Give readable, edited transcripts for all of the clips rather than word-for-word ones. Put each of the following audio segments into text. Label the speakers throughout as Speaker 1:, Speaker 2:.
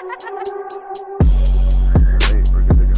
Speaker 1: Great, we're good to go.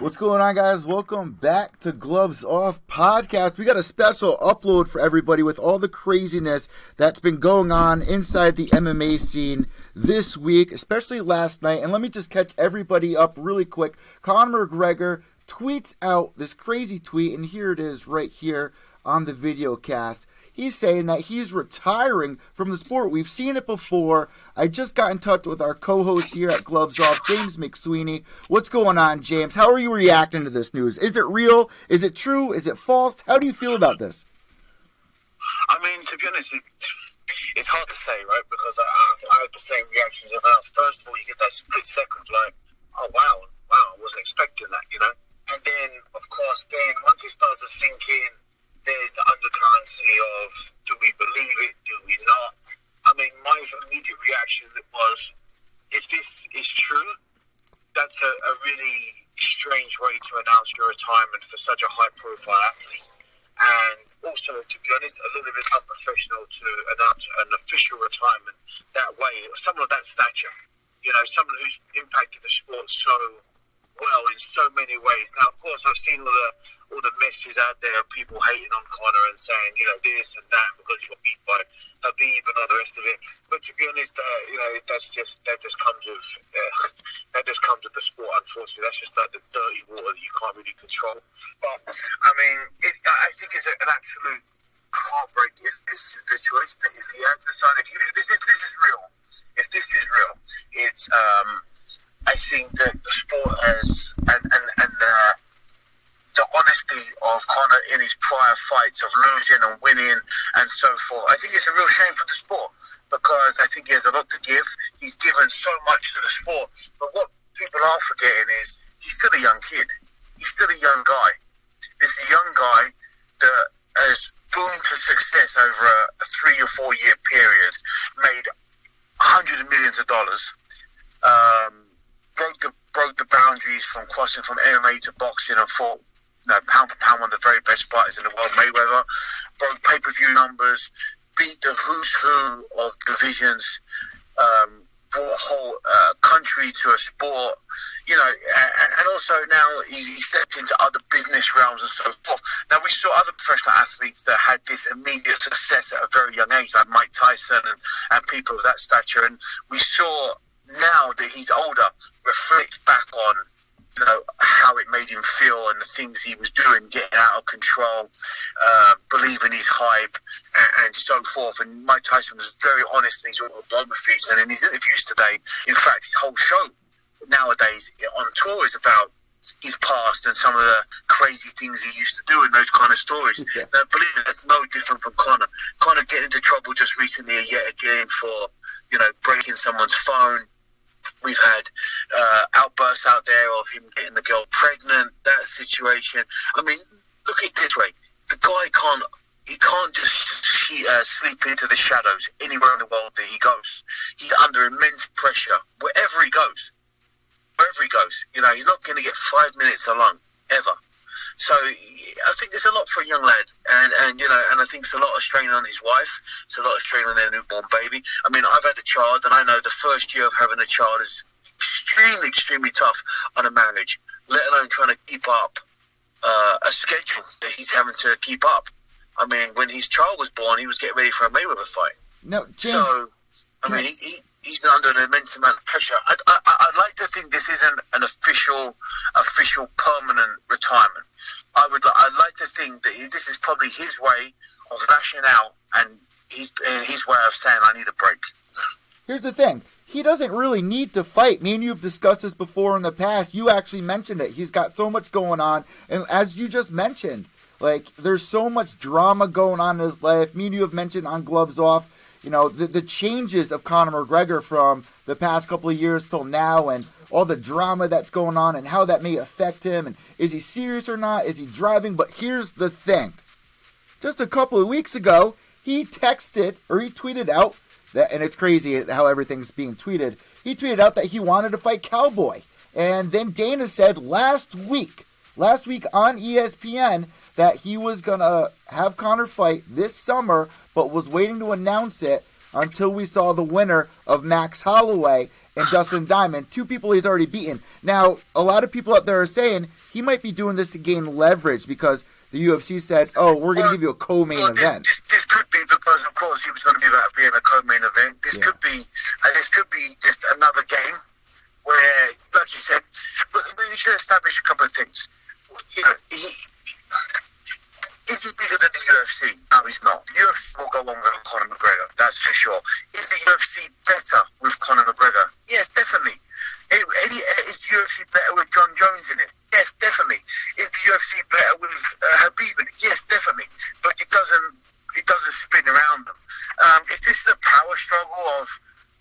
Speaker 1: What's going on, guys? Welcome back to Gloves Off Podcast. We got a special upload for everybody with all the craziness that's been going on inside the MMA scene this week, especially last night. And let me just catch everybody up really quick. Conor McGregor tweets out this crazy tweet, and here it is right here on the video cast. He's saying that he's retiring from the sport. We've seen it before. I just got in touch with our co-host here at Gloves Off, James McSweeney. What's going on, James? How are you reacting to this news? Is it real? Is it true? Is it false? How do you feel about this?
Speaker 2: I mean, to be honest, it's hard to say, right? Because I had the same reaction as everyone else. First of all, you get that split second, like, oh, wow, I wasn't expecting that, you know? And then, of course, once it starts to sink in, there's the undercurrency of, do we believe it, do we not? I mean, my immediate reaction was, if this is true, that's a really strange way to announce your retirement for such a high-profile athlete. And also, to be honest, a little bit unprofessional to announce an official retirement that way. Someone of that stature, you know, someone who's impacted the sport so well in so many ways. Now, of course, I've seen all the messages out there of people hating on Conor and saying, you know, this and that because he got beat by Habib and all the rest of it. But to be honest, you know, that just comes with the sport. Unfortunately, that's just like the dirty water that you can't really control. But I mean, I think it's an absolute heartbreak if this is the choice. That if he has decided, if this is real, it's I think that the sport has, and the honesty of Conor in his prior fights of losing and winning and so forth, I think it's a real shame for the sport because I think he has a lot to give. He's given so much to the sport, but what people are forgetting is he's still a young kid. He's still a young guy. This is a young guy that has boomed to success over a 3 or 4 year period, made hundreds of millions of dollars. Broke the boundaries from crossing from MMA to boxing and fought, you know, pound for pound, one of the very best fighters in the world, Mayweather. Broke pay-per-view numbers, beat the who's who of divisions, brought a whole country to a sport, you know, and also now he stepped into other business realms and so forth. Now, we saw other professional athletes that had this immediate success at a very young age, like Mike Tyson and people of that stature, and we saw now that he's older, reflect back on, you know, how it made him feel and the things he was doing, getting out of control, believing his hype, and so forth. And Mike Tyson was very honest in his autobiographies and in his interviews today. In fact, his whole show nowadays on tour is about his past and some of the crazy things he used to do and those kind of stories.
Speaker 1: Yeah.
Speaker 2: Now, believe me, that's no different from Conor. Conor getting into trouble just recently yet again for, you know, breaking someone's phone. We've had outbursts out there of him getting the girl pregnant, that situation. I mean, look at it this way. The guy can't just sleep into the shadows anywhere in the world that he goes. He's under immense pressure wherever he goes. You know, he's not going to get 5 minutes alone, ever. So I think there's a lot for a young lad, and you know, and I think it's a lot of strain on his wife. It's a lot of strain on their newborn baby. I mean, I've had a child, and I know the first year of having a child is extremely tough on a marriage, let alone trying to keep up a schedule that he's having to keep up. I mean, when his child was born, he was getting ready for a Mayweather fight.
Speaker 1: No, James,
Speaker 2: so I mean, he's under an immense amount of pressure. I'd like to think this isn't an official permanent retirement. I'd like to think that this is probably his way of lashing out and his way of saying, I need a break.
Speaker 1: Here's the thing. He doesn't really need to fight. Me and you have discussed this before in the past. You actually mentioned it. He's got so much going on. And as you just mentioned, like, there's so much drama going on in his life. Me and you have mentioned on Gloves Off, you know, the changes of Conor McGregor from the past couple of years till now and all the drama that's going on and how that may affect him. And is he serious or not? Is he driving? But here's the thing. Just a couple of weeks ago, he tweeted out that, and it's crazy how everything's being tweeted. He tweeted out that he wanted to fight Cowboy. And then Dana said last week on ESPN, that he was going to have Conor fight this summer, but was waiting to announce it until we saw the winner of Max Holloway and Dustin Diamond, two people he's already beaten. Now, a lot of people out there are saying he might be doing this to gain leverage because the UFC said, oh, we're going to give you a co-main event.
Speaker 2: This could be because, of course, he was going to be about being a co-main event. This could be just another game where, like you said, but we should establish a couple of things. You know, is he bigger than the UFC? No, he's not. The UFC will go on with Conor McGregor, that's for sure. Is the UFC better with Conor McGregor? Yes, definitely. Is the UFC better with John Jones in it? Yes, definitely. Is the UFC better with Habib in it? Yes, definitely. But it doesn't spin around them. If this is a power struggle of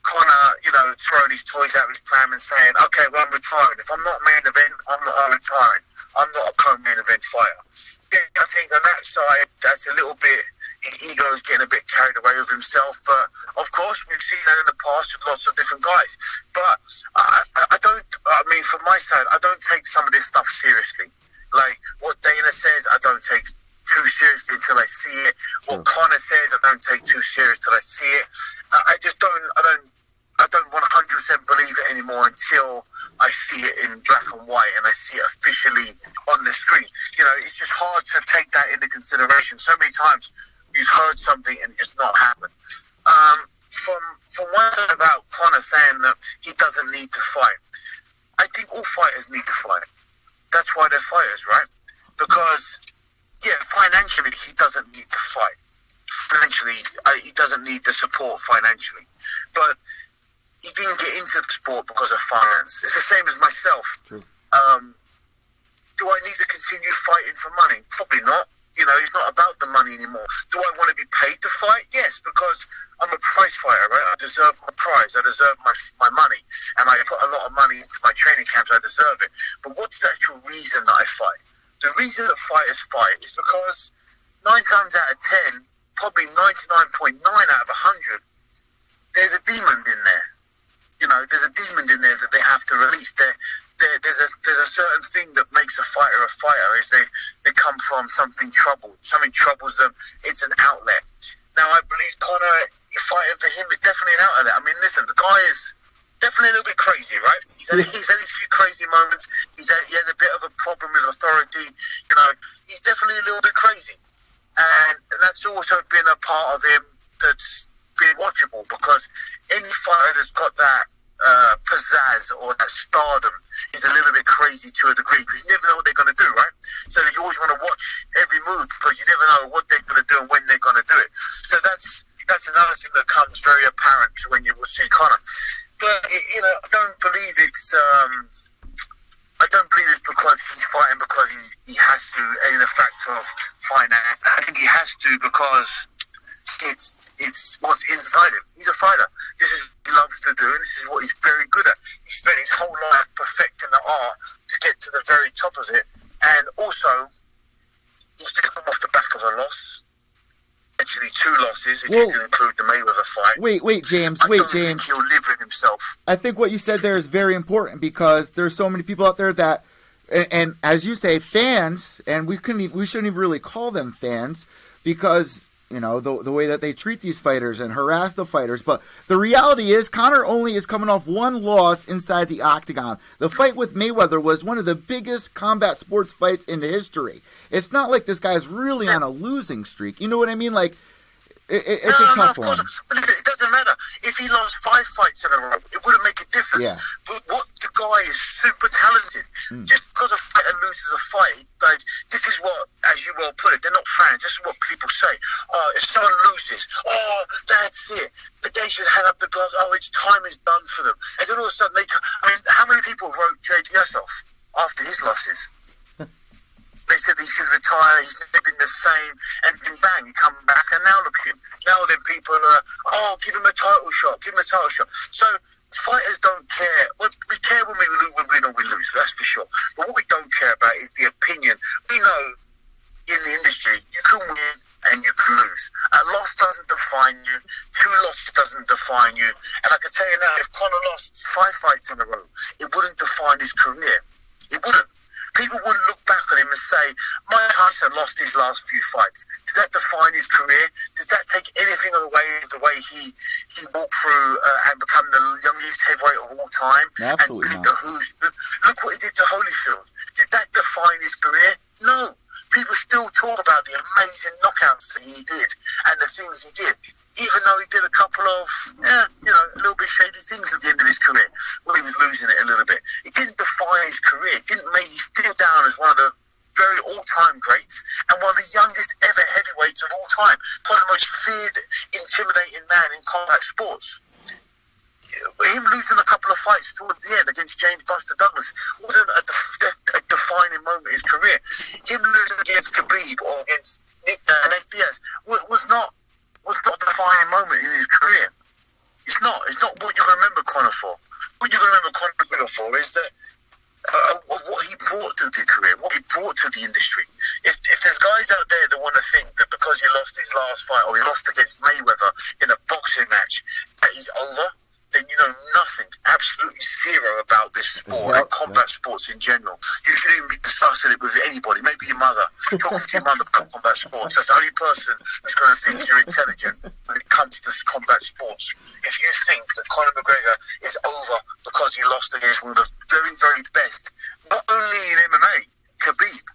Speaker 2: Conor, you know, throwing his toys out of his pram and saying, okay, well, I'm retiring. If I'm not main event, I'm retiring. I'm not a co-main event fighter. Yeah, I think on that side, that's a little bit, his ego's getting a bit carried away with himself. But, of course, we've seen that in the past with lots of different guys. But from my side, I don't take some of this stuff seriously. Like, what Dana says, I don't take too seriously until I see it. What Conor says, I don't take too serious till I see it. I don't 100% believe it anymore until I see it in black and white and I see it officially on the screen. You know, it's just hard to take that into consideration. So many times you've heard something and it's not happened. From one thing about Conor saying that he doesn't need to fight, I think all fighters need to fight. That's why they're fighters, right? Because, yeah, financially he doesn't need to fight. Financially, he doesn't need the support financially. But he didn't get into the sport because of finance. It's the same as myself.
Speaker 1: True.
Speaker 2: Do I need to continue fighting for money? Probably not. You know, it's not about the money anymore. Do I want to be paid to fight? Yes, because I'm a prize fighter, right? I deserve my prize. I deserve my money. And I put a lot of money into my training camps. I deserve it. But what's the actual reason that I fight? The reason that fighters fight is because 9 times out of 10, probably 99.9 out of 100, there's a demon in there. You know, there's a demon in there that they have to release. There's a certain thing that makes a fighter is they come from something troubled. Something troubles them. It's an outlet. Now, I believe Conor, fighting for him is definitely an outlet. I mean, listen, the guy is definitely a little bit crazy, right? He's had his few crazy moments. He has a bit of a problem with authority. You know, he's definitely a little bit crazy. And that's also been a part of him that's been watchable, because any fighter that's got that pizzazz or that stardom is a little bit crazy to a degree, because you never know what they're going to do, right? So you always want to watch every move, because you never know what they're going to do and when they're going to do it. So that's another thing that comes very apparent when you will see Conor. But you know, I don't believe it's because he's fighting because he has to, in the fact of finance. I think he has to because it's what's inside him. He's a fighter. This is what he loves to do, and this is what he's very good at. He spent his whole life perfecting the art to get to the very top of it. And also, he's just come off the back of a loss. Actually, 2 losses, if you can include the Mayweather fight.
Speaker 1: Wait, James.
Speaker 2: I don't think he'll live with himself.
Speaker 1: I think what you said there is very important, because there's so many people out there that, and as you say, fans, and we shouldn't even really call them fans, because you know, the way that they treat these fighters and harass the fighters. But the reality is, Conor only is coming off 1 loss inside the octagon. The fight with Mayweather was one of the biggest combat sports fights in history. It's not like this guy's really on a losing streak. You know what I mean? Like, it's a tough one.
Speaker 2: But it doesn't matter. If he lost 5 fights in a row, it wouldn't make a difference.
Speaker 1: Yeah.
Speaker 2: But the guy is super talented. Just because a fighter loses a fight, like, this is what, as you well put it, they're not fans. This is what people say. Oh, if someone loses, oh, that's it. But they should hang up the gloves. Oh, its time is done for them. And then all of a sudden, how many people wrote JDS off after his losses? They said he should retire, he's never been the same, and then bang, he come back, and now look at him. Now then people are, oh, give him a title shot, give him a title shot. So fighters don't care. Well, we care when we win or we lose, that's for sure. But what we don't care about is the opinion. We know in the industry, you can win and you can lose. A loss doesn't define you. 2 losses doesn't define you. And I can tell you now, if Conor lost 5 fights in a row, it wouldn't define his career. It wouldn't. People wouldn't look back on him and say, Mike Tyson lost his last few fights. Does that define his career? Does that take anything away the way he walked through and become the youngest heavyweight of all time?
Speaker 1: Absolutely
Speaker 2: and beat
Speaker 1: not.
Speaker 2: the Who's. Look what he did to Holyfield. Did that define his career? No. People still talk about the amazing knockouts that he did and the things he did, even though he did a couple of, a little bit shady things at the end of his career. Well, he was losing it a little bit. It didn't define his career. It didn't make, he's still down as one of the very all-time greats and one of the youngest ever heavyweights of all time. One of the most feared, intimidating man in combat sports. Him losing a couple of fights towards the end against James Buster Douglas wasn't a defining moment in his career. Him losing against Khabib or against Nate Diaz was not a defining moment in his career. It's not what you're going to remember Conor for. What you're going to remember Conor for is that of what he brought to the career, what he brought to the industry. If there's guys out there that want to think that because he lost his last fight or he lost against Mayweather in a boxing match that he's over, then you know nothing, absolutely zero about this sport and combat sports in general. You shouldn't even be discussing it with anybody, maybe your mother. Talking to your mother about combat sports. That's the only person who's going to think you're intelligent when it comes to combat sports. If you think that Conor McGregor is over because he lost against one of the very, very best, not only in MMA, Khabib,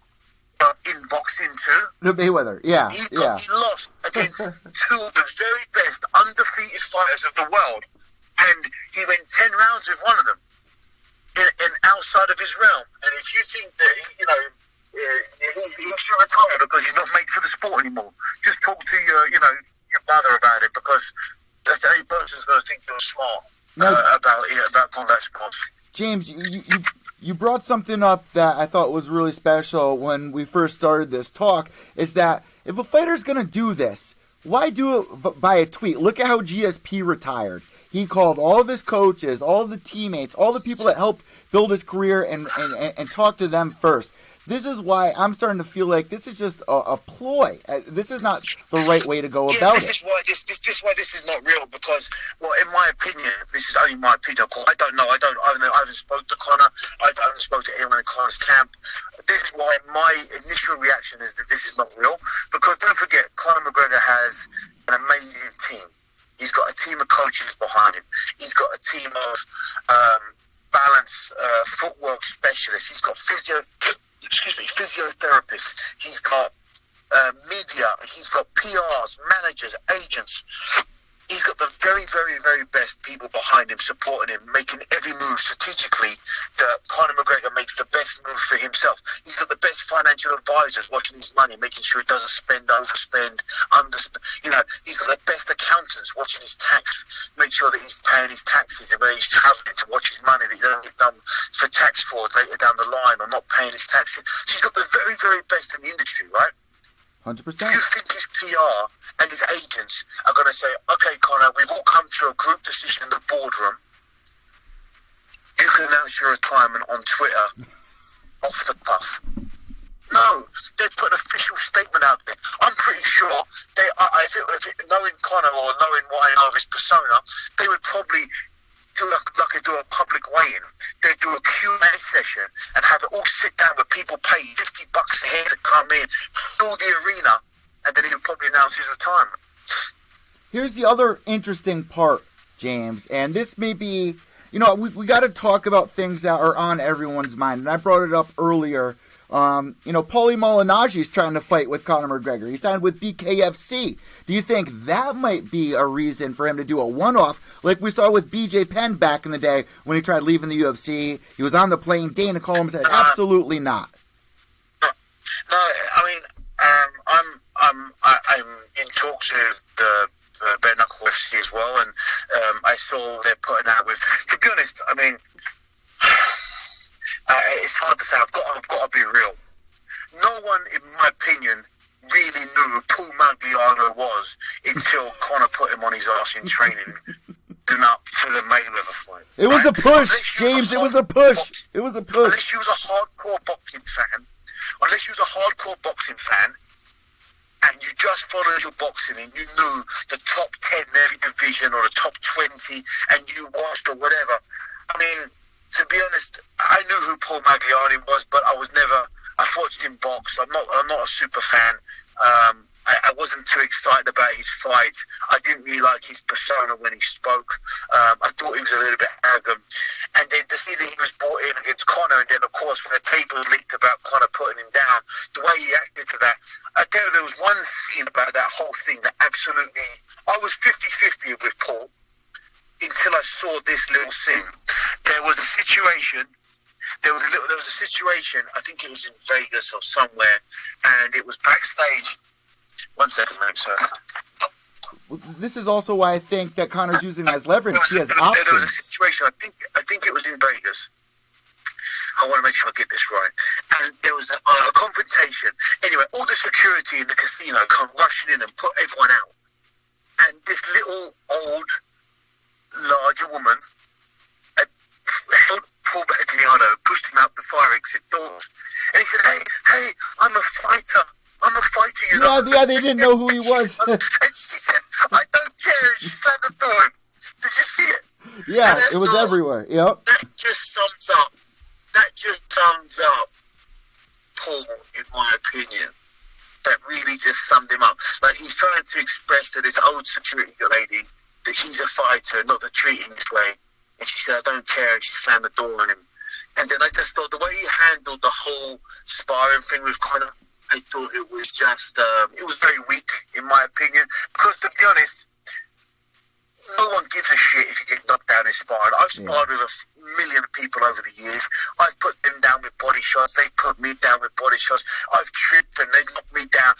Speaker 2: but in boxing too.
Speaker 1: The Mayweather, yeah.
Speaker 2: He lost against 2 of the very best undefeated fighters of the world. And he went 10 rounds with one of them, in outside of his realm. And if you think that he should retire because he's not made for the sport anymore, just talk to your mother about it, because that's the only person who's going to think you're smart about combat sports.
Speaker 1: James, you brought something up that I thought was really special when we first started this talk. Is that if a fighter's going to do this, why do it by a tweet? Look at how GSP retired. He called all of his coaches, all of the teammates, all the people that helped build his career and talk to them first. This is why I'm starting to feel like this is just a ploy. This is not the right way to go about it.
Speaker 2: This is why this is not real, because, well, in my opinion, this is only my opinion. I don't know. I haven't spoken to Conor. I haven't spoken to anyone in Conor's camp. This is why my initial reaction is that this is not real, because don't forget, Conor McGregor has an amazing team. He's got a team of coaches behind him. He's got a team of balance footwork specialists. He's got physiotherapists. He's got media. He's got PRs, managers, agents. He's got the very, very, very best people behind him, supporting him, making every move strategically that Conor McGregor makes the best move for himself. He's got the best financial advisors watching his money, making sure he doesn't spend, overspend, underspend. He's got the best accountants watching his tax, make sure that he's paying his taxes and when he's traveling to watch his money that he doesn't get done for tax fraud later down the line or not paying his taxes. So he's got the very, very best in the industry, right?
Speaker 1: 100%.
Speaker 2: You think his PR and his agents are going to say, okay, Conor, we've all come to a group decision in the boardroom. You can announce your retirement on Twitter off the cuff. No, they put an official statement out there. I'm pretty sure knowing Conor or knowing what I know of his persona, they would probably do a public weigh-in. They'd do a Q&A session and have it all sit down with people pay $50 a head to come in, fill the arena, and then he would probably announce his retirement.
Speaker 1: Here's the other interesting part, James, and this may be, we got to talk about things that are on everyone's mind, and I brought it up earlier. Paulie Malignaggi is trying to fight with Conor McGregor. He signed with BKFC. Do you think that might be a reason for him to do a one-off, like we saw with BJ Penn back in the day when he tried leaving the UFC? He was on the plane. Dana called him and said, absolutely not.
Speaker 2: No, I mean, I'm in talks with the bare knuckle UFC as well, and I saw they're putting out with. To be honest, I mean, it's hard to say. I've got to be real. No one, in my opinion, really knew who Paul Magliano was until Conor put him on his ass in training, leading up to the Mayweather fight.
Speaker 1: It was a push, James. It was a push. It was a push.
Speaker 2: Unless you was a hardcore boxing fan, and you just followed followed your boxing and you knew the top 10 in every division or the top 20 and you watched or whatever. I mean, to be honest, I knew who Paul Magliani was, but I've watched him box. I'm not a super fan. I wasn't too excited about his fights. I didn't really like his persona when he spoke. I thought he was a little bit arrogant. And then to see that he was brought in against Conor, and then, of course, when the tape was leaked about Conor putting him down, the way he acted to that, I tell you, there was one scene about that whole thing that absolutely... I was 50-50 with Paul until I saw this little scene. There was a situation... There was a situation, I think it was in Vegas or somewhere, and it was backstage. 1 second, mate, sir.
Speaker 1: This is also why I think that Conor's using as leverage. He has options.
Speaker 2: There was a situation, I think it was in Vegas. I want to make sure I get this right. And there was a confrontation. Anyway, all the security in the casino come rushing in and put everyone out. And this little, old, larger woman held Paul Magliano, pushed him out the fire exit doors. And he said, hey, I'm a fighter. You know.
Speaker 1: Yeah, they didn't know who he was.
Speaker 2: And she said, I don't care. She slammed the door. Did you see it?
Speaker 1: Yeah, it was everywhere. Yep.
Speaker 2: That just sums up Paul, in my opinion. That really just summed him up. Like, he's trying to express to this old security lady that she's a fighter, not to treat him this way. And she said, I don't care. And she slammed the door on him. And then I just thought the way he handled the whole sparring thing with Conor, I thought it was just, it was very weak, in my opinion. Because, to be honest, no one gives a shit if you get knocked down in sparring. I've sparred with a million people over the years. I've put them down with body shots. They put me down with body shots. I've tripped and they knocked me down.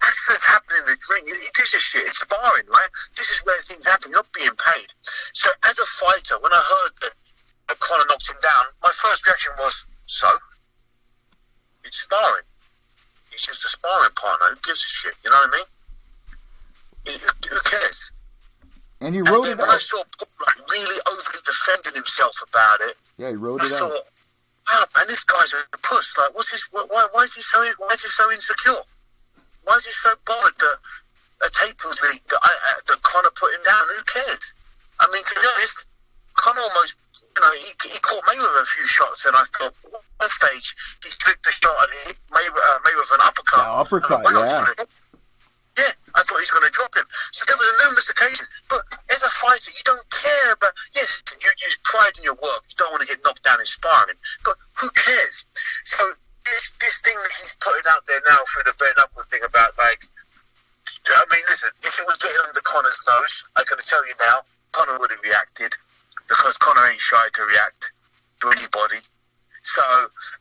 Speaker 2: Accidents happen in the ring. Who gives a shit? It's sparring, right? This is where things happen. You're not being paid. So, as a fighter, when I heard that Conor knocked him down, my first reaction was, so? It's sparring. He's just a sparring partner. Who gives a shit? You know what I mean? Who cares?
Speaker 1: And he wrote it
Speaker 2: when
Speaker 1: out.
Speaker 2: I saw Paul really overly defending himself about it,
Speaker 1: yeah, he wrote it out.
Speaker 2: I thought, wow, man, this guy's a puss. Like, what's his? Why is he so insecure? Why is he so bothered that a tape was leaked that Conor put him down? Who cares? I mean, to be honest, Conor almost, he caught Mayweather a few shots, and I thought, at one stage, he slipped a shot and hit Mayweather an uppercut.
Speaker 1: Yeah, uppercut, yeah.
Speaker 2: Yeah, I thought he's going to drop him. So there was a numerous occasion. But as a fighter, you don't care about... Yes, you use pride in your work. You don't want to get knocked down in sparring. But who cares? So this thing that he's putting out there now through the bare knuckle thing about, like... I mean, listen, if it was getting under Conor's nose, I'm going to tell you now, Conor would have reacted. Because Conor ain't shy to react to anybody. So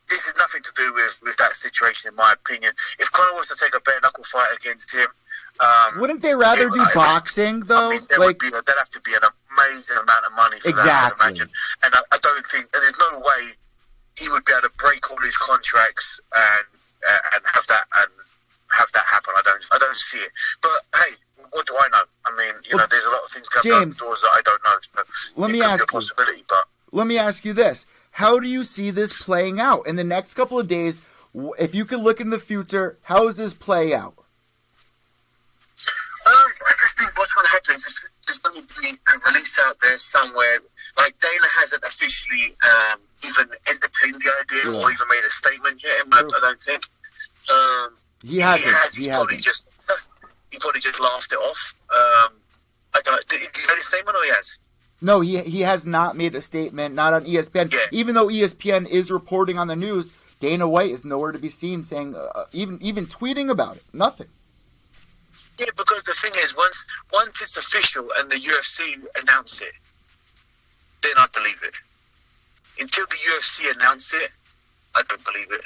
Speaker 2: this is nothing to do with that situation, in my opinion. If Conor was to take a bare knuckle fight against him...
Speaker 1: wouldn't they rather do boxing, though?
Speaker 2: I mean, there'd have to be an amazing amount of money for that, I imagine. And I don't think... And there's no way he would be able to break all his contracts and have that happen. I don't see it. But, hey, what do I know? I mean, there's a lot of things going on doors that I don't know. So
Speaker 1: let me ask you. Let me ask you this. How do you see this playing out in the next couple of days? If you could look in the future, how does this play out?
Speaker 2: I just think what's going to happen is there's going to be a release out there somewhere. Like, Dana hasn't officially even entertained the idea or even made a statement yet. I don't think.
Speaker 1: He hasn't.
Speaker 2: He probably just laughed it off. Did he make a statement or he has?
Speaker 1: No, he has not made a statement, not on ESPN. Yeah. Even though ESPN is reporting on the news, Dana White is nowhere to be seen saying, even tweeting about it. Nothing.
Speaker 2: Yeah, because the thing is, once it's official and the UFC announce it, then I believe it. Until the UFC announce it, I don't believe it.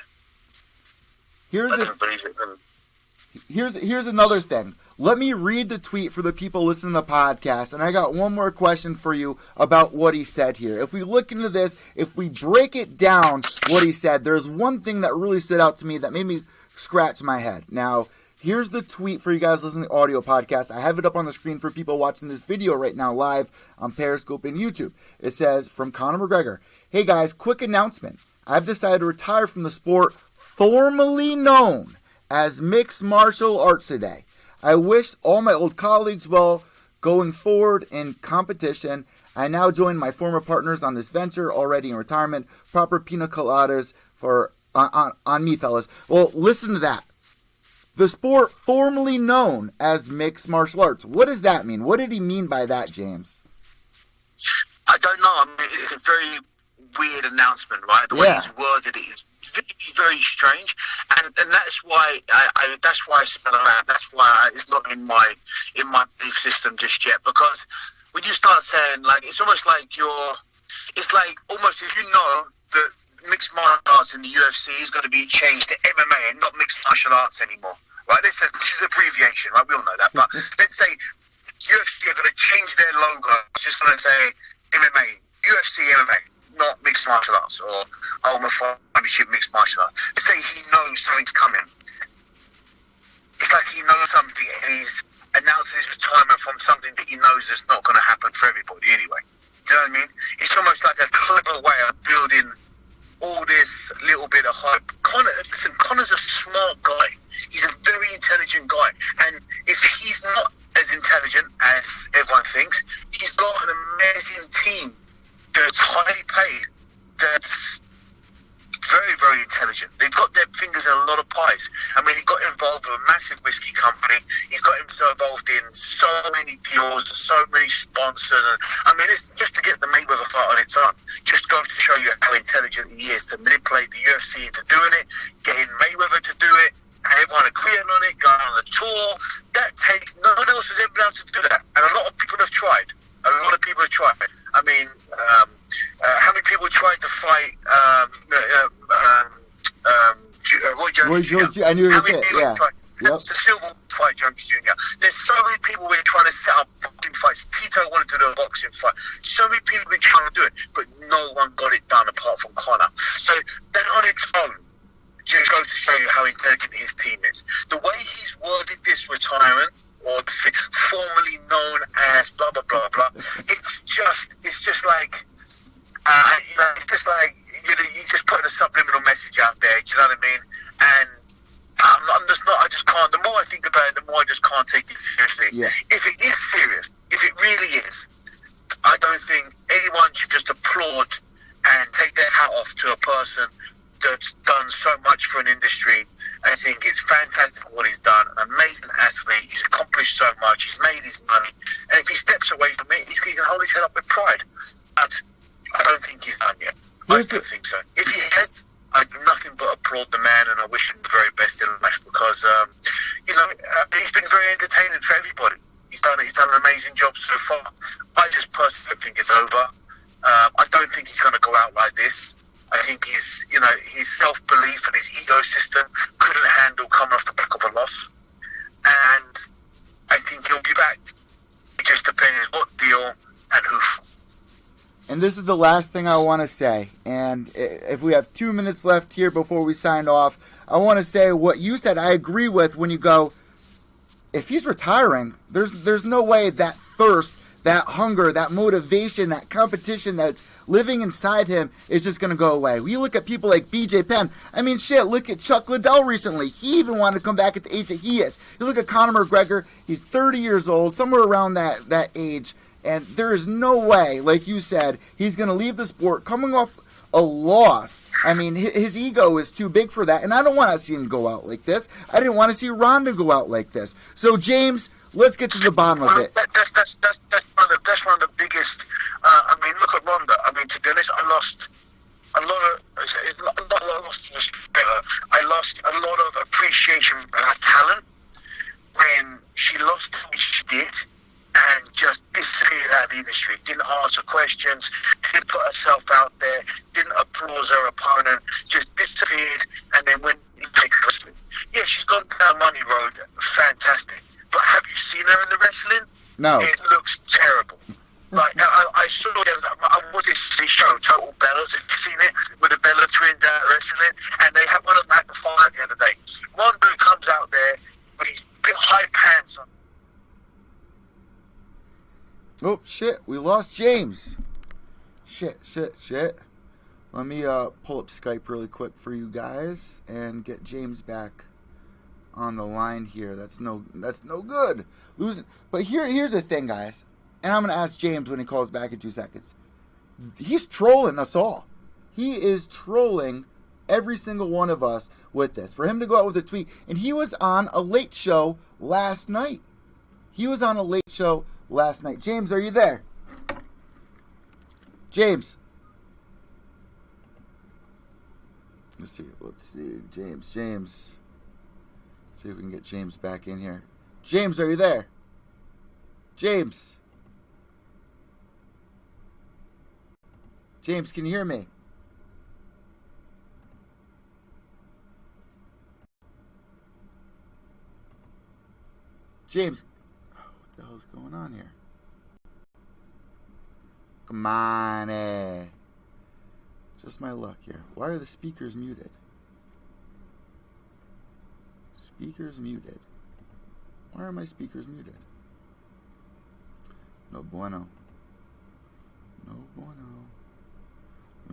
Speaker 1: Here's another thing. Let me read the tweet for the people listening to the podcast, and I got one more question for you about what he said here. If we look into this, if we break it down, what he said, there's one thing that really stood out to me that made me scratch my head. Now, here's the tweet for you guys listening to the audio podcast. I have it up on the screen for people watching this video right now live on Periscope and YouTube. It says, from Conor McGregor, "Hey guys, quick announcement. I've decided to retire from the sport formerly known as mixed martial arts today. I wish all my old colleagues well going forward in competition. I now join my former partners on this venture, already in retirement. Proper pina coladas for on me, fellas. Well, listen to that. The sport formerly known as mixed martial arts. What does that mean? What did he mean by that, James?
Speaker 2: I don't know. I mean, it's a very weird announcement, right? The way he's worded it is very, very strange, and that's why that's why I spell it out. That's why it's not in my belief system just yet. Because when you start saying, like, it's almost like it's like almost if you know that mixed martial arts in the UFC is going to be changed to MMA and not mixed martial arts anymore, right? This is abbreviation, right? We all know that, but let's say UFC are going to change their logo. It's just going to say MMA, UFC MMA, not mixed martial arts, or Ultimate Championship mixed martial arts. Let's say he knows something's coming. It's like he knows something and he's announcing his retirement from something that he knows is not going to happen for everybody anyway. Do you know what I mean? It's almost like a clever way of building all this little bit of hype. Conor's a smart guy. He's a very intelligent guy. And if he's not as intelligent as everyone thinks, he's got an amazing team that's highly paid, that's very, very intelligent. They've got their fingers in a lot of pies. I mean, he got involved with a massive whiskey company. He's got himself involved in so many deals, so many sponsors. I mean, it's just to get the Mayweather fight on its own. Just goes to show you how intelligent he is to manipulate the UFC into doing it, getting Mayweather to do it, and everyone agreeing on it, going on a tour. That takes, no one else has ever been able to do that. And a lot of people have tried. I mean, how many people tried to fight Roy Jones Jr.?
Speaker 1: I knew you were going to say, yeah.
Speaker 2: Yep. The Silver fight Jones Jr. There's so many people who are trying to set up boxing fights. Tito wanted to do a boxing fight. So many people have been trying to do it, but no one got it done apart from Conor. So that on its own just goes to show you how intelligent his team is. The way he's worded this retirement, or formerly known as blah blah blah blah, it's just like it's just like you just put a subliminal message out there. Do you know what I mean? And I'm just not. I just can't. The more I think about it, the more I just can't take it seriously. Yeah. If it is serious, if it really is, I don't think anyone should just applaud and take their hat off to a person that's done so much for an industry. I think it's fantastic what he's done. An amazing athlete. He's accomplished so much. He's made his money. And if he steps away from it, he can hold his head up with pride. But I don't think he's done yet. I don't think so. If he has, I do nothing but applaud the man, and I wish him the very best in life because, he's been very entertaining for everybody. He's done an amazing job so far. I just personally think it's over. I don't think he's going to go out like this. I think his self-belief and his ego system couldn't handle coming off the back of a loss. And I think he'll be back. It just depends what deal and who.
Speaker 1: And this is the last thing I want to say. And if we have 2 minutes left here before we sign off, I want to say what you said I agree with when you go, if he's retiring, there's no way that thirst, that hunger, that motivation, that competition that's living inside him is just going to go away. We look at people like BJ Penn. I mean, shit, look at Chuck Liddell recently. He even wanted to come back at the age that he is. You look at Conor McGregor. He's 30 years old, somewhere around that age. And there is no way, like you said, he's going to leave the sport coming off a loss. I mean, his ego is too big for that. And I don't want to see him go out like this. I didn't want to see Ronda go out like this. So, James, let's get to the bottom of it.
Speaker 2: That's one of the biggest. I mean, look at Ronda. I mean, to be honest, I lost a lot of appreciation for her talent when she lost what she did and just disappeared out of the industry. Didn't answer questions, didn't put herself out there, didn't applaud her opponent, just disappeared, and then went and take wrestling. Yeah, she's gone down money road, fantastic. But have you seen her in the wrestling?
Speaker 1: No.
Speaker 2: It looks terrible. Like, I saw this show, Total Bellas, have you seen it? With the Bella twins out wrestling, and they had one of them at the fight the other day. One dude comes out there with his big high pants on.
Speaker 1: Oh, shit, we lost James. Shit. Let me pull up Skype really quick for you guys and get James back on the line here. That's no good. Losing. But here's the thing, guys. And I'm going to ask James when he calls back in 2 seconds. He's trolling us all. He is trolling every single one of us with this. For him to go out with a tweet. And he was on a late show last night. James, are you there? James. Let's see. James. See if we can get James back in here. James, are you there? James, can you hear me? James, what the hell's going on here? Come on, Just my luck here. Why are the speakers muted? Why are my speakers muted? No bueno. Let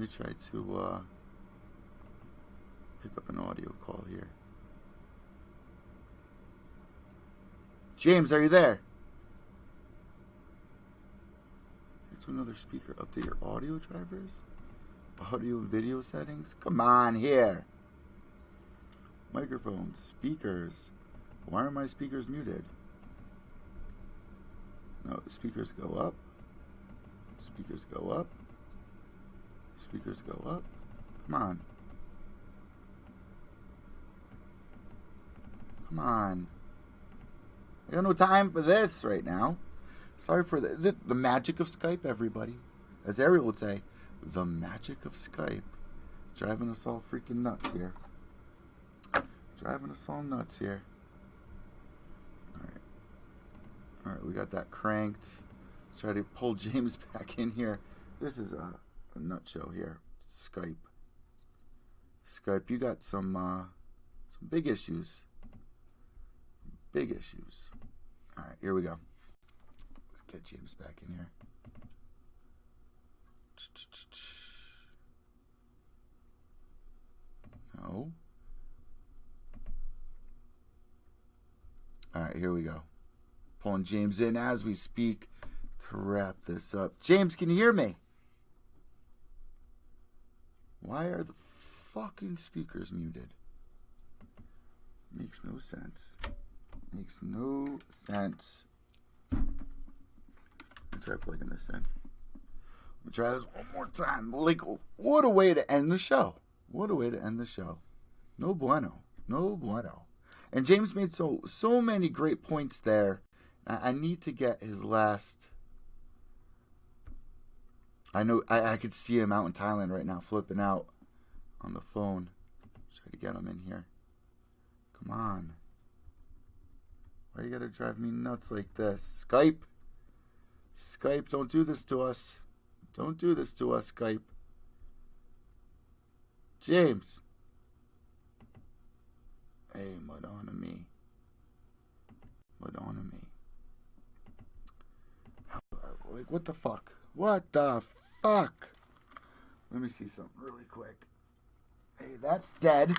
Speaker 1: me try to pick up an audio call here. James, are you there? To another speaker. Update your audio drivers? Audio and video settings? Come on here. Microphones, speakers. Why are my speakers muted? No, the speakers go up. Speakers go up. Come on. I got no time for this right now. Sorry for the magic of Skype, everybody. As Ariel would say, the magic of Skype. Driving us all freaking nuts here. Alright, we got that cranked. Let's try to pull James back in here. This is a nut show here. Skype, you got some big issues. Alright, here we go. Let's get James back in here. No. Alright, here we go. Pulling James in as we speak to wrap this up. James, can you hear me? Why are the fucking speakers muted? Makes no sense. Let me try plugging this in. Let me try this one more time. Like, what a way to end the show. No bueno. And James made so many great points there. I need to get his last. I know I could see him out in Thailand right now, flipping out on the phone. Try to get him in here. Come on. Why you gotta drive me nuts like this? Skype, don't do this to us. Skype. James. Hey, Madonna me. Like, what the fuck? Let me see something really quick. Hey, that's dead.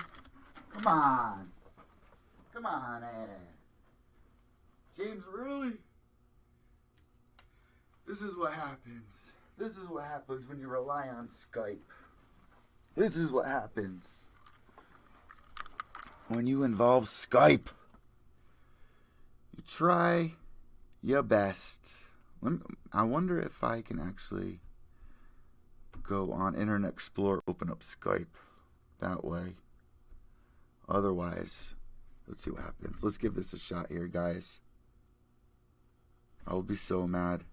Speaker 1: Come on, James, really? This is what happens. When you rely on Skype. This is what happens when you involve Skype. You try your best. I wonder if I can actually go on Internet Explorer, open up Skype that way. Otherwise, let's see what happens. Let's give this a shot here, guys. I'll be so mad.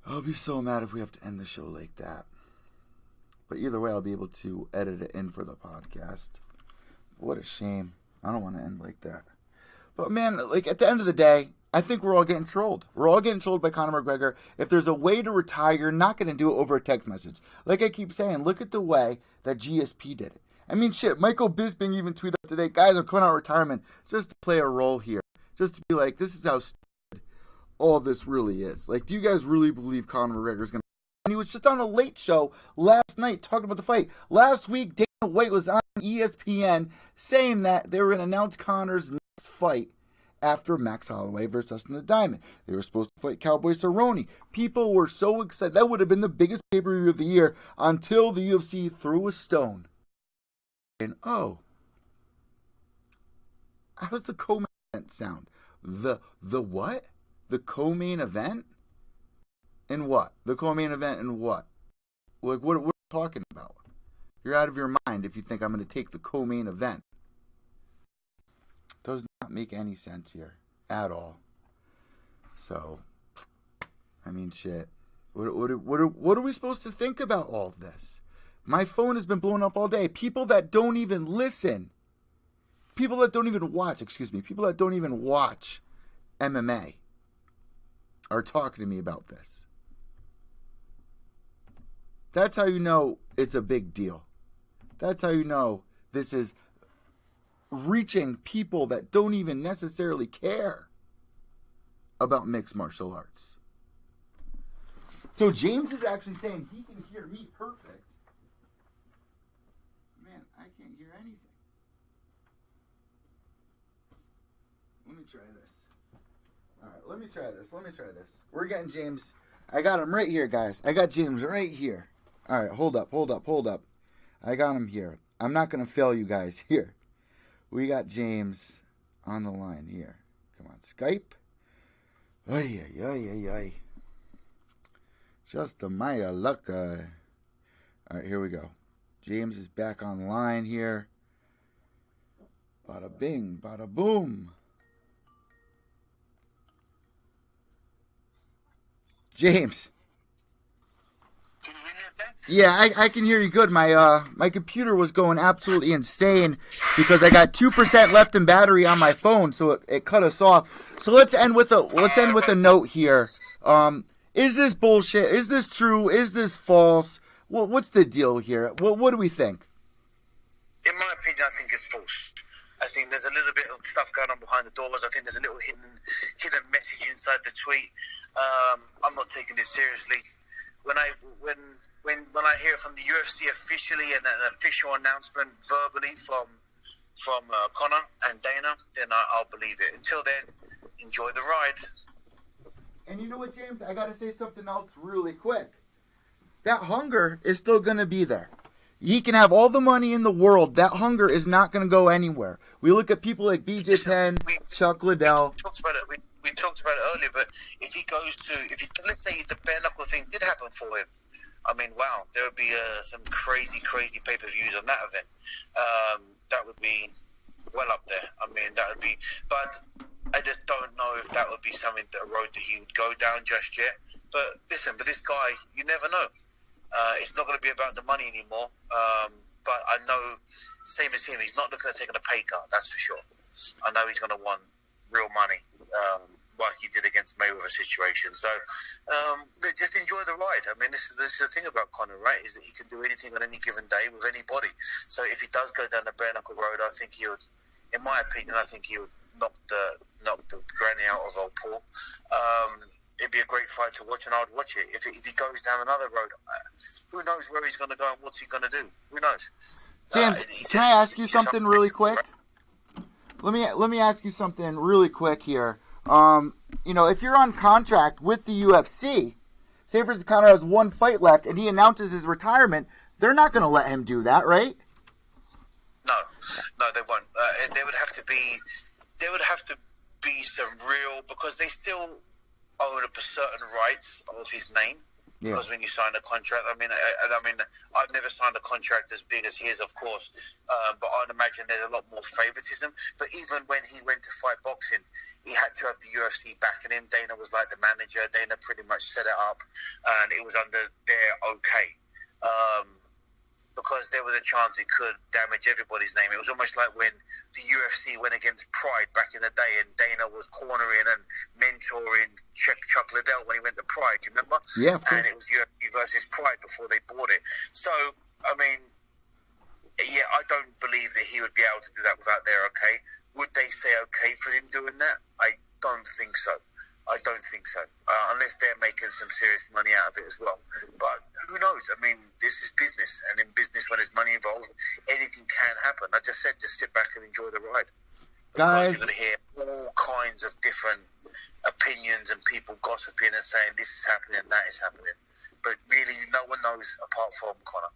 Speaker 1: If we have to end the show like that. But either way, I'll be able to edit it in for the podcast. What a shame. I don't want to end like that. But man, like at the end of the day, I think we're all getting trolled. We're all getting trolled by Conor McGregor. If there's a way to retire, you're not going to do it over a text message. Like I keep saying, look at the way that GSP did it. I mean, shit, Michael Bisping even tweeted out today, guys, I'm coming out of retirement just to play a role here. Just to be like, this is how stupid all this really is. Like, do you guys really believe Conor McGregor is going to... And he was just on a late show last night talking about the fight. Last week, White was on ESPN saying that they were going to announce Conor's next fight after Max Holloway versus Dustin the Diamond. They were supposed to fight Cowboy Cerrone. People were so excited. That would have been the biggest pay-per-view of the year until the UFC threw a stone. And how's the co-main event sound? The what? The co-main event? And what? The co-main event and what? Like, what are you talking about? You're out of your mind if you think I'm going to take the co-main event. Does not make any sense here at all. So, I mean, shit. What are we supposed to think about all this? My phone has been blowing up all day. People that don't even listen, people that don't even watch MMA are talking to me about this. That's how you know it's a big deal. That's how you know this is reaching people that don't even necessarily care about mixed martial arts. So James is actually saying he can hear me perfect. Man, I can't hear anything. Let me try this. All right, let me try this. We're getting James. I got him right here, guys. I got James right here. All right, hold up. I got him here. I'm not going to fail you guys here. We got James on the line here. Come on, Skype. Ay. Just a Maya luck. All right, here we go. James is back online here. Bada bing, bada boom. James.
Speaker 2: Can you hear me okay?
Speaker 1: Yeah, I can hear you good. My computer was going absolutely insane because I got 2% left in battery on my phone, so it cut us off. So let's end with a note here. Is this bullshit? Is this true? Is this false? What's the deal here? What do we think?
Speaker 2: In my opinion, I think it's false. I think there's a little bit of stuff going on behind the doors. I think there's a little hidden message inside the tweet. I'm not taking this seriously. When I hear from the UFC officially and an official announcement verbally from Conor and Dana, then I'll believe it. Until then, enjoy the ride.
Speaker 1: And you know what, James? I gotta say something else really quick. That hunger is still gonna be there. He can have all the money in the world. That hunger is not gonna go anywhere. We look at people like BJ Penn, Chuck Liddell.
Speaker 2: We talked about it earlier, but if let's say the bare knuckle thing did happen for him, I mean, wow, there would be some crazy pay-per-views on that event. That would be well up there. I mean, that would be, but I just don't know if that would be something, a road that he would go down just yet. But listen, this guy, you never know. It's not going to be about the money anymore. But I know, same as him, he's not looking at taking a pay cut, that's for sure. I know he's going to want real money, like he did against Mayweather situation. So just enjoy the ride. I mean, this is the thing about Conor, right? Is that he can do anything on any given day with anybody. So if he does go down the bare knuckle road, I think he would, in my opinion, knock the granny out of old Paul. It'd be a great fight to watch, and I'd watch it. If he goes down another road, who knows where he's going to go and what's he going to do? Who knows?
Speaker 1: James, can I ask you something really quick? Let me ask you something really quick here. If you're on contract with the UFC, say for instance Conor has one fight left and he announces his retirement, they're not going to let him do that, right?
Speaker 2: No, they won't. There would have to be some real, because they still own certain rights of his name. Yeah. Because when you sign a contract, I mean, I've never signed a contract as big as his, of course, but I'd imagine there's a lot more favoritism. But even when he went to fight boxing, he had to have the UFC backing him. Dana was like the manager. Dana pretty much set it up, and it was under their okay. Because there was a chance it could damage everybody's name. It was almost like when the UFC went against Pride back in the day, and Dana was cornering and mentoring Chuck Liddell when he went to Pride. Do you remember?
Speaker 1: Yeah.
Speaker 2: And it was UFC versus Pride before they bought it. So, I mean, yeah, I don't believe that he would be able to do that without their okay. Would they say okay for him doing that? I don't think so. I don't think so, unless they're making some serious money out of it as well. But who knows? I mean, this is business, and in business, when there's money involved, anything can happen. I just said, just sit back and enjoy the ride. Because you're going to hear all kinds of different opinions and people gossiping and saying this is happening, that is happening. But really, no one knows apart from Conor.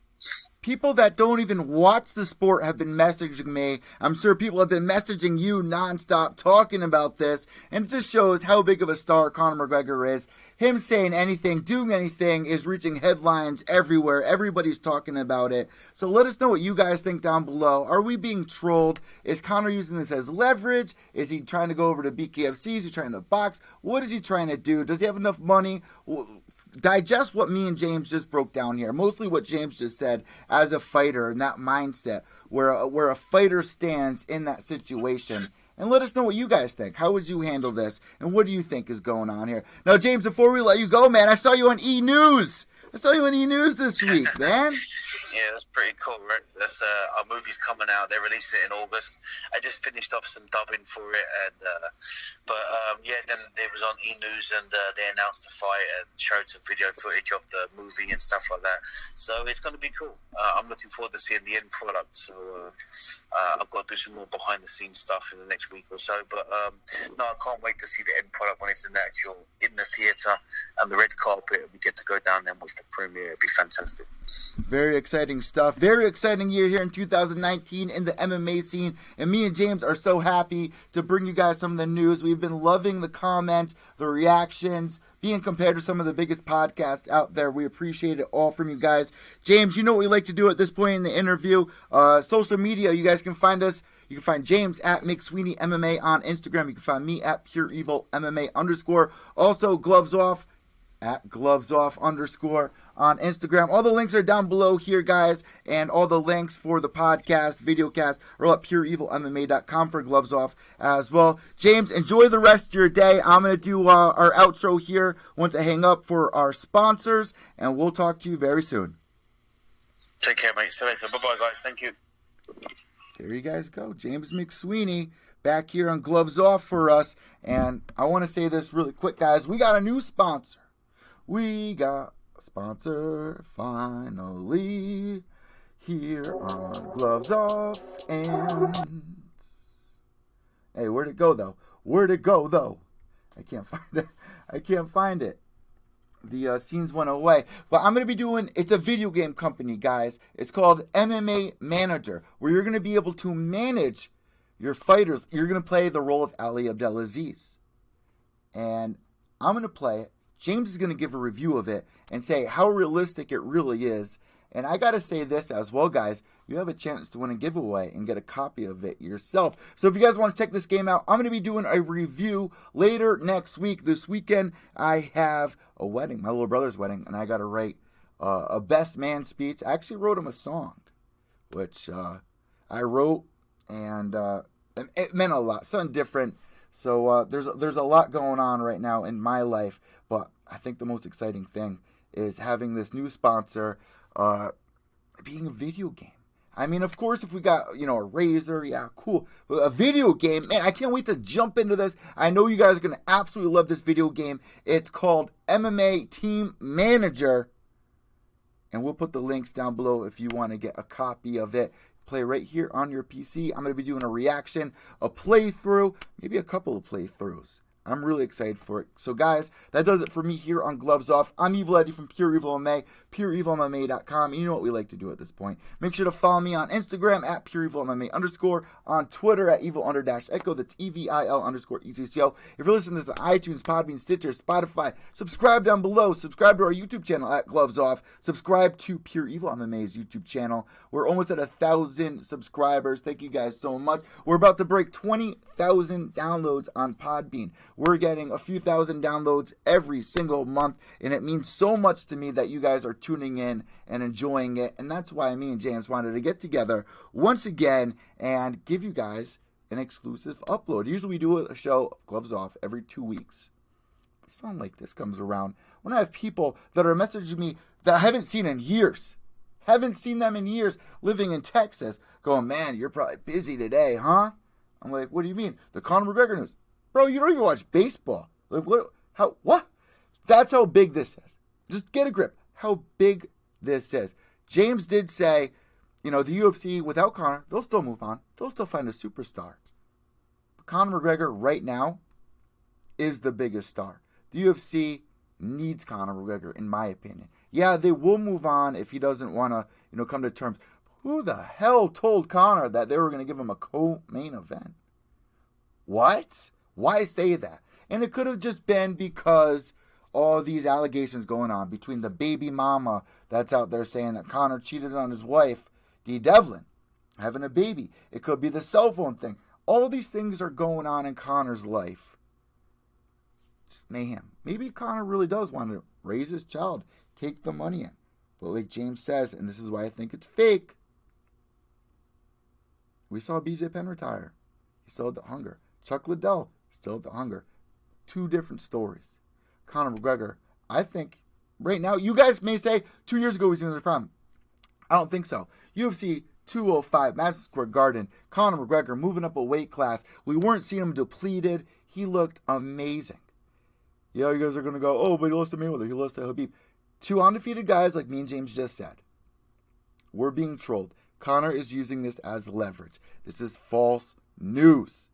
Speaker 1: People that don't even watch the sport have been messaging me. I'm sure people have been messaging you nonstop talking about this. And it just shows how big of a star Conor McGregor is. Him saying anything, doing anything is reaching headlines everywhere. Everybody's talking about it. So let us know what you guys think down below. Are we being trolled? Is Conor using this as leverage? Is he trying to go over to BKFC? Is he trying to box? What is he trying to do? Does he have enough money? Digest what me and James just broke down here. Mostly what James just said as a fighter and that mindset where a fighter stands in that situation. And let us know what you guys think. How would you handle this? And what do you think is going on here? Now, James, before we let you go, man, I saw you on E! News. I saw you on E! News this week, man.
Speaker 2: Yeah, that's pretty cool, right? That's our movie's coming out. They're releasing it in August. I just finished off some dubbing for it, and then it was on E! News, and they announced the fight and showed some video footage of the movie and stuff like that. So it's going to be cool. I'm looking forward to seeing the end product. So I've got to do some more behind-the-scenes stuff in the next week or so. But no, I can't wait to see the end product when it's in the theatre and the red carpet, and we get to go down there and watch the premiere. It'd be fantastic.
Speaker 1: Very exciting stuff. Very exciting year here in 2019 in the MMA scene. And me and James are so happy to bring you guys some of the news. We've been loving the comments, the reactions, being compared to some of the biggest podcasts out there. We appreciate it all from you guys. James, you know what we like to do at this point in the interview. Social media, you guys can find us. You can find James at McSweeney MMA on Instagram. You can find me at Pure Evil MMA _. Also, Gloves Off at glovesoff _ on Instagram. All the links are down below here, guys, and all the links for the podcast, videocast, are at pureevilmma.com for Gloves Off as well. James, enjoy the rest of your day. I'm going to do our outro here once I hang up for our sponsors, and we'll talk to you very soon.
Speaker 2: Take care, mate. See you later. Bye-bye, guys. Thank you.
Speaker 1: There you guys go. James McSweeney back here on Gloves Off for us, and I want to say this really quick, guys. We got a new sponsor. We got a sponsor finally here on Gloves Off. And hey, where'd it go though? I can't find it. The scenes went away. But I'm going to be doing, it's a video game company, guys. It's called MMA Manager, where you're going to be able to manage your fighters. You're going to play the role of Ali Abdelaziz. And I'm going to play it. James is going to give a review of it and say how realistic it really is. And I got to say this as well, guys. You have a chance to win a giveaway and get a copy of it yourself. So if you guys want to check this game out, I'm going to be doing a review later next week. This weekend, I have a wedding, my little brother's wedding, and I got to write a best man speech. I actually wrote him a song, which I wrote, and it meant a lot, something different. So there's a lot going on right now in my life, but I think the most exciting thing is having this new sponsor being a video game. I mean, of course, if we got, a razor, yeah, cool. But a video game, man, I can't wait to jump into this. I know you guys are going to absolutely love this video game. It's called MMA Team Manager. And we'll put the links down below if you want to get a copy of it. Play right here on your PC. I'm going to be doing a reaction, a playthrough, maybe a couple of playthroughs. I'm really excited for it. So, guys, that does it for me here on Gloves Off. I'm Evil Eddie from Pure Evil MMA, pureevilmma.com. You know what we like to do at this point. Make sure to follow me on Instagram at pureevilmma_, on Twitter at evil_echo. That's EVIL_ECCO. If you're listening to this on iTunes, Podbean, Stitcher, Spotify, subscribe down below. Subscribe to our YouTube channel at Gloves Off. Subscribe to Pure Evil MMA's YouTube channel. We're almost at 1,000 subscribers. Thank you guys so much. We're about to break 20,000 downloads on Podbean. We're getting a few thousand downloads every single month, and it means so much to me that you guys are tuning in and enjoying it, and that's why me and James wanted to get together once again and give you guys an exclusive upload. Usually we do a show, Gloves Off, every 2 weeks. Something like this comes around when I have people that are messaging me that I haven't seen in years. Haven't seen them in years, living in Texas, going, man, you're probably busy today, huh? I'm like, what do you mean? The Conor McGregor news. Bro, you don't even watch baseball. Like, what? What? That's how big this is. Just get a grip. How big this is. James did say, the UFC without Conor, they'll still move on. They'll still find a superstar. But Conor McGregor right now is the biggest star. The UFC needs Conor McGregor, in my opinion. Yeah, they will move on if he doesn't want to, come to terms. Who the hell told Conor that they were going to give him a co-main event? What? Why say that? And it could have just been because all these allegations going on between the baby mama that's out there saying that Conor cheated on his wife, Dee Devlin, having a baby. It could be the cell phone thing. All these things are going on in Conor's life. It's mayhem. Maybe Conor really does want to raise his child, take the money in. But like James says, and this is why I think it's fake, we saw BJ Penn retire. He still had the hunger. Chuck Liddell still had the hunger. Two different stories. Conor McGregor, I think, right now, you guys may say 2 years ago he was in the prime. I don't think so. UFC 205, Madison Square Garden, Conor McGregor moving up a weight class. We weren't seeing him depleted. He looked amazing. You guys are going to go, oh, but he lost to Mayweather. He lost to Habib. Two undefeated guys like me and James just said. We're being trolled. Conor is using this as leverage. This is false news.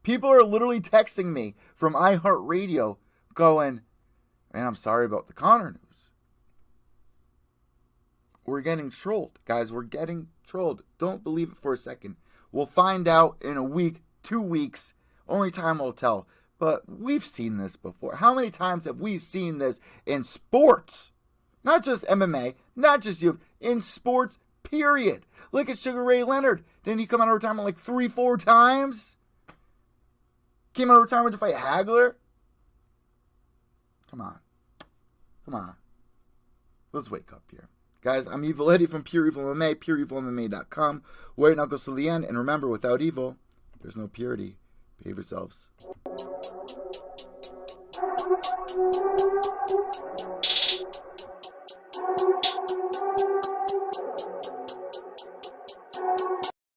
Speaker 1: People are literally texting me from iHeartRadio going, man, I'm sorry about the Conor news. We're getting trolled. Guys, we're getting trolled. Don't believe it for a second. We'll find out in a week, 2 weeks. Only time will tell. But we've seen this before. How many times have we seen this in sports? Not just MMA, not just UFC, in sports, period. Look at Sugar Ray Leonard. Didn't he come out of retirement like 3-4 times? Came out of retirement to fight Hagler? Come on. Let's wake up here. Guys, I'm Evil Eddie from Pure Evil MMA, pureevilmma.com. Wait, now goes to the end. And remember, without evil, there's no purity. Behave yourselves.